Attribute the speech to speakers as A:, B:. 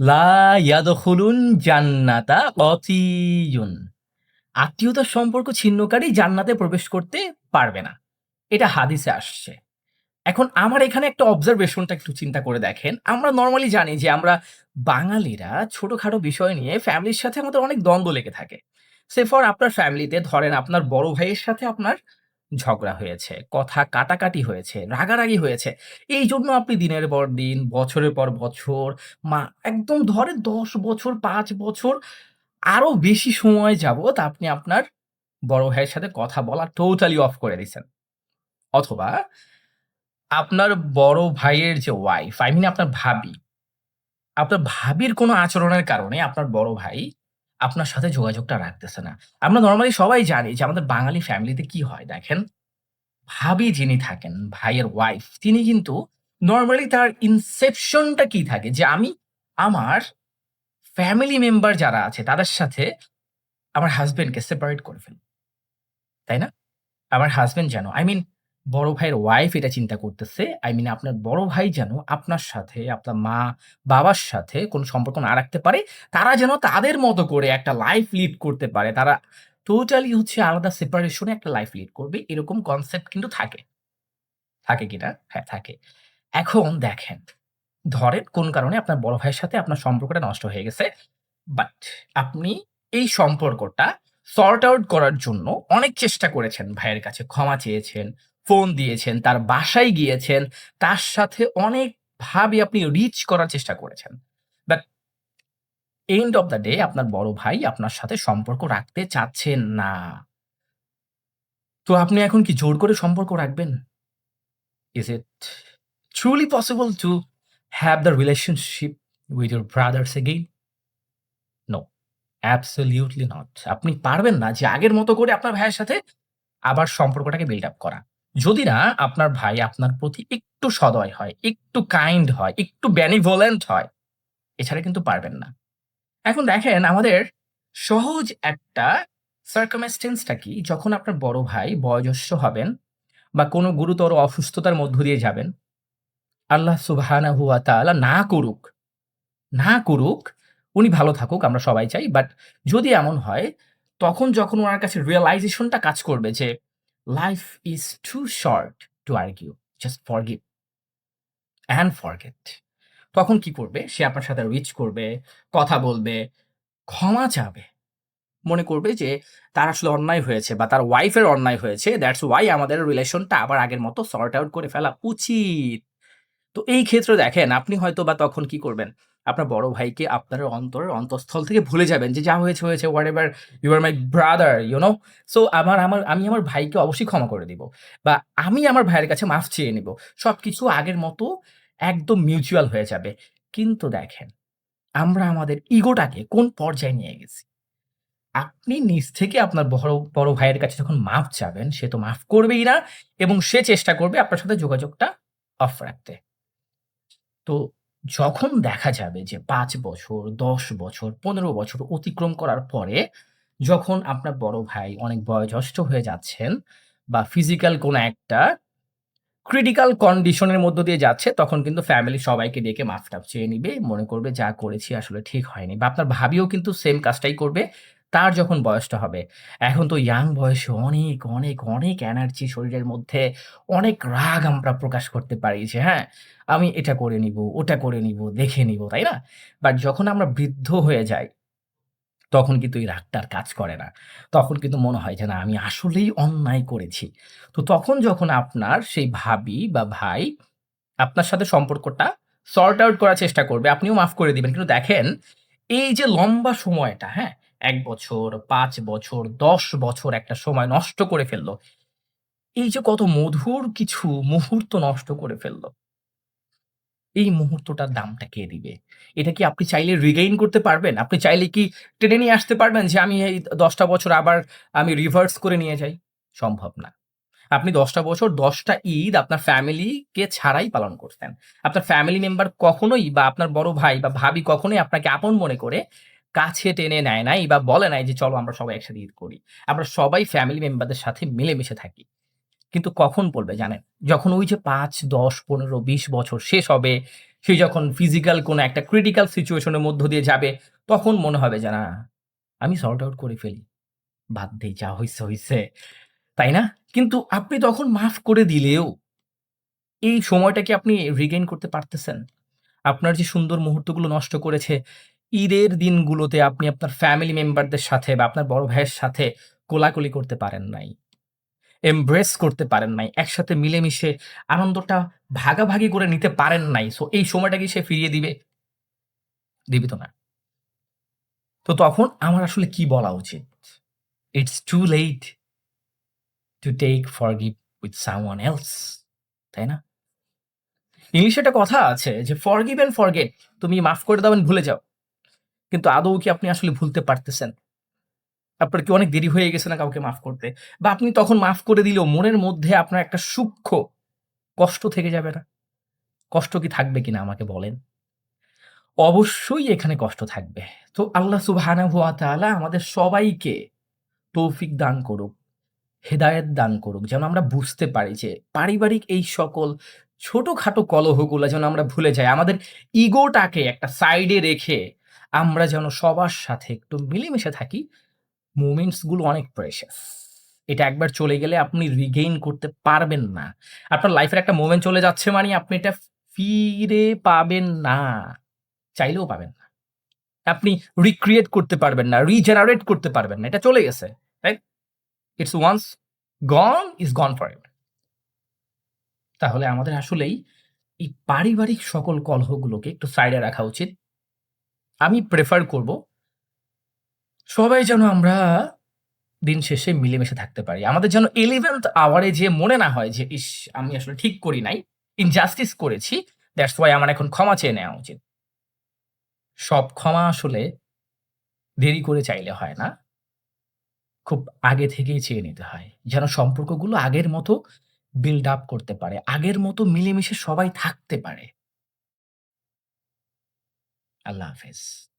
A: লা ইয়াদখুলুন জান্নাতা কতিয়ুন। আত্মীয়তার সম্পর্ক ছিন্নকারী জান্নাতে প্রবেশ করতে পারবে না। এটা হাদিসে আসছে। এখন আমার এখানে একটা অবজারভেশনটা একটু চিন্তা করে দেখেন। আমরা নরমালি জানি যে আমরা বাঙালিরা ছোটখাটো বিষয় নিয়ে ফ্যামিলির সাথে আমাদের অনেক দ্বন্দ্ব লেগে থাকে। সে ফর আপনার ফ্যামিলিতে ধরেন আপনার বড় ভাইয়ের সাথে আপনার ঝগড়া হয়েছে, কথা কাটাকাটি হয়েছে, রাগারাগি হয়েছে। এইজন্য আপনি দিনের পর দিন, বছরের পর বছর, মা একদম ধরেন ১০ বছর, ৫ বছর আরো বেশি সময় যাবত আপনি আপনার বড় ভাইয়ের সাথে কথা বলা টোটালি অফ করে দিছেন। অথবা আপনার বড় ভাইয়ের যে ওয়াইফ, I mean আপনার ভাবি, আপনার ভাবির কোনো আচরণের কারণে আপনার বড় ভাই আপনার সাথে যোগাযোগটা রাখতেছে না। আমরা নরমালি সবাই জানি যে আমাদের বাঙালি ফ্যামিলিতে কি হয় দেখেন, ভাবি যিনি থাকেন, ভাইয়ের ওয়াইফ, তিনি কিন্তু নরমালি তার ইনসেপশন টা কি থাকে যে আমি আমার ফ্যামিলি মেম্বার যারা আছে তাদের সাথে আমার হাসব্যান্ডকে সেপারেট করে ফেলব। তাই না? আমার হাসব্যান্ড যেন I mean বড় ভাইয়ের ওয়াইফ এটা চিন্তা করতেছে। I mean আপনার বড় ভাই যেন আপনার সাথে, আপনার মা-বাবার সাথে কোন সম্পর্ক না রাখতে পারে। তারা যেন তাদের মতো করে একটা লাইফ লিড করতে পারে। তারা টোটালি হচ্ছে আলাদা সেপারেশন এ একটা লাইফ লিড করবে। এরকম কনসেপ্ট কিন্তু থাকে। থাকে কিনা? হ্যাঁ, থাকে। এখন দেখেন, ধরেন কোন কারণে আপনার বড় ভাইয়ের সাথে আপনার সম্পর্কটা নষ্ট হয়ে গেছে। বাট আপনি এই সম্পর্কটা সর্ট আউট করার জন্য অনেক চেষ্টা করেছেন। ভাইয়ের কাছে ক্ষমা চেয়েছেন, ফোন দিয়েছেন, তার বাসায় গিয়েছেন, তার সাথে অনেকভাবে আপনি রিচ করার চেষ্টা করেছেন। But end of the day আপনার বড় ভাই আপনার সাথে সম্পর্ক রাখতে চাচ্ছেন না। তো আপনি এখন কি জোর করে সম্পর্ক রাখবেন? Is it truly possible to have the relationship with your brothers again? No, absolutely not. আপনি পারবেন না যে আগের মতো করে আপনার ভাইয়ের সাথে আবার সম্পর্কটাকে বিল্ড আপ করা। যদি না আপনার ভাই আপনার প্রতি একটু সদয় হয়, একটু কাইন্ড হয়, একটু benevolent হয়, এছাড়া কিন্তু পারবেন না। এখন দেখেন আমাদের সহজ একটা circumstance টা কি? যখন আপনার বড় ভাই বয়োজ্যেষ্ঠ হবেন বা কোনো গুরুতর অসুস্থতার মধ্য দিয়ে যাবেন, আল্লাহ সুবহানাহু ওয়া তাআলা না করুক, না করুক, উনি ভালো থাকুক আমরা সবাই চাই। বাট যদি এমন হয়, তখন যখন উনার কাছে রিয়ালাইজেশন টা কাজ করবে যে life is too short to argue. Just forgive and forget. তখন কি করবে? সে আপনার সাথে রিচ করবে, কথা বলবে, ক্ষমা চাবে। মনে করবে যে তার আসলে অন্যায় হয়েছে বা তার ওয়াইফ এর অন্যায় হয়েছে। দ্যাটস ওয়াই আমাদের রিলেশনটা আবার আগের মতো সর্ট আউট করে ফেলা উচিত। তো এই ক্ষেত্রে দেখেন আপনি হয়তোবা তখন কি করবেন? আপনার বড় ভাইকে আপনার অন্তরের অন্তঃস্থল থেকে ভুলে যাবেন যে, যা হয়েছে, হয়েছে whatever you are my brother, you know? So আমি আমার ভাইকে অবশ্যই ক্ষমা করে দিব। বা আমি আমার ভাইয়ের কাছে মাফ চেয়ে নিব। সবকিছু আগের মতো একদম মিউচুয়াল হয়ে যাবে। কিন্তু দেখেন, আমরা আমাদের ইগোটাকে কোন পর্যায়ে নিয়ে গেছি? আপনি নিজ থেকে আপনার বড় ভাইয়ের কাছে যখন মাফ চাবেন, সে তো মাফ করবেই না এবং সে চেষ্টা করবে আপনার সাথে যোগাযোগটা অফ রাখতে। তো যখন দেখা যাবে যে ৫ বছর, ১০ বছর, ১৫ বছর অতিক্রম করার পরে যখন আপনার বড় ভাই অনেক বয়োজ্যেষ্ঠ হয়ে যাচ্ছেন বা ফিজিক্যাল কোনো একটা ক্রিটিক্যাল কন্ডিশন এর মধ্য দিয়ে যাচ্ছে, তখন কিন্তু ফ্যামিলির সবাইকে ডেকে মাফ-টাফ চেয়ে নিবে। মনে করবে যা করেছি আসলে ঠিক হয়নি। বা আপনার ভাবিও কিন্তু সেম কাজটাই করবে। তার যখন বয়সটা হবে। এখন তো ইয়াং বয়সে অনেক, অনেক, অনেক এনার্জি শরীরের মধ্যে, অনেক রাগ আমরা প্রকাশ করতে পারি যে, হ্যাঁ, আমি এটা করে নিবো, ওটা করে নিবো, দেখে নিবো, তাই না? বাট যখন আমরা বৃদ্ধ হয়ে যাই তখন কিন্তু এই রাগটা আর কাজ করে না। তখন কিন্তু মনে হয় যে, না আমি আসলেই অন্যায় করেছি। তো তখন যখন আপনার সেই ভাবি বা ভাই আপনার সাথে সম্পর্কটা সর্ট আউট করার চেষ্টা করবে, আপনিও মাফ করে দিবেন। কিন্তু দেখেন, এই যে লম্বা সময়টা, হ্যাঁ? ১ বছর, ৫ বছর, ১০ বছর একটা সময় নষ্ট করে ফেলল। এই যে কত মধুর কিছু মুহূর্ত নষ্ট করে ফেলল। এই মুহূর্তটার দামটা কে দিবে? এটা কি আপনি চাইলে রিগেইন করতে পারবেন? আপনি চাইলে কি টেনে নিয়ে আসতে পারবেন যে আমি এই ১০ টা বছর আবার আমি রিভার্স করে নিয়ে যাই? সম্ভব না। আপনি ১০ টা বছর ১০ টা ঈদ আপনার ফ্যামিলিকে ছাড়াই পালন করছেন। আপনার ফ্যামিলি মেম্বার কখনোই বা আপনার বড় ভাই বা ভাবি কখনোই আপনাকে আপন মনে করে কাছে টেনে নেয় নাই বা বলে নাই যে, "চলো আমরা সবাই একসাথে ঈদ করি।" আমরা সবাই ফ্যামিলি মেম্বারদের সাথে মিলেমিশে থাকি। কিন্তু কখন বলবে জানেন? যখন ওই যে ৫, ১০, ১৫, ২০ বছর শেষ হবে, সে যখন ফিজিক্যাল কোনো একটা ক্রিটিক্যাল সিচুয়েশন এর মধ্য দিয়ে যাবে, তখন মনে হবে যে, "না, আমি সর্ট আউট করে ফেলি। বাদ দেই, যা হইছে, হইছে।" তাই না? কিন্তু আপনি তখন মাফ করে দিলেও এই সময়টা কি আপনি রিগেইন করতে পারতেছেন? আপনার যে সুন্দর মুহূর্তগুলো নষ্ট করেছে, ঈদের দিনগুলোতে আপনি আপনার ফ্যামিলি মেম্বারদের সাথে বা আপনার বড় ভাইয়ের সাথে কোলাকুলি করতে পারেন নাই। এমব্রেস করতে পারেন নাই। একসাথে মিলেমিশে আনন্দটা ভাগাভাগি করে নিতে পারেন নাই। সো এই সময়টা কি সে ফিরিয়ে দিবে? দিবে তো না। তো তখন আমার আসলে কি বলা উচিত? It's too late to take forgive with someone else, তাই না? ইংলিশে একটা কথা আছে যে, "Forgive and forget" তুমি মাফ করে দাও and ভুলে যাও। কিন্তু আদৌ কি আপনি আসলে ভুলতে পারতেছেন? আপনার কি অনেক দেরি হয়ে গেছে না কাউকে মাফ করতে? বা আপনি তখন মাফ করে দিলেও মনের মধ্যে আপনার একটা সূক্ষ্ম কষ্ট থেকে যাবে না? কষ্ট কি থাকবে কিনা আমাকে বলেন? অবশ্যই এখানে কষ্ট থাকবে। তো আল্লাহ সুবহানাহু ওয়া তাআলা আমাদের সবাইকে তৌফিক দান করুক, হেদায়েত দান করুক। যেন আমরা বুঝতে পারি যে পারিবারিক এই সকল ছোটখাটো কলহগুলা যেন আমরা ভুলে যাই। আমাদের ইগোটাকে একটা সাইডে রেখে আমরা যেন সবার সাথে একটু মিলেমিশে থাকি। মোমেন্টস গুলো অনেক প্রেশাস। এটা একবার চলে গেলে আপনি রিগেইন করতে পারবেন না। আপনার লাইফের একটা মোমেন্ট চলে যাচ্ছে মানে আপনি এটা ফিরে পাবেন না। চাইলেও পাবেন না। আপনি রিক্রিয়েট করতে পারবেন না, রিজেনারেট করতে পারবেন না। এটা চলে গেছে। Right? It's once gone is gone forever. তাহলে আমাদের আসলেই এই পারিবারিক সকল কলহগুলোকে একটু সাইডে রাখা উচিত। আমি প্রেফার করব সবাই যেন আমরা দিন শেষে মিলেমিশে থাকতে পারি। আমাদের যেন 11th আওয়ার এ যেয়ে মনে না হয় যে, "ইস! আমি আসলে ঠিক করি নাই। ইনজাস্টিস করেছি। দ্যাটস ওয়াই আমার এখন ক্ষমা চেয়ে নেওয়া উচিত।" সব ক্ষমা আসলে দেরি করে চাইলে হয় না। খুব আগে থেকেই চেয়ে নিতে হয়। যেন সম্পর্কগুলো আগের মতো বিল্ড আপ করতে পারে। আগের মতো মিলেমিশে সবাই থাকতে পারে। আল্লাহ হাফেজ।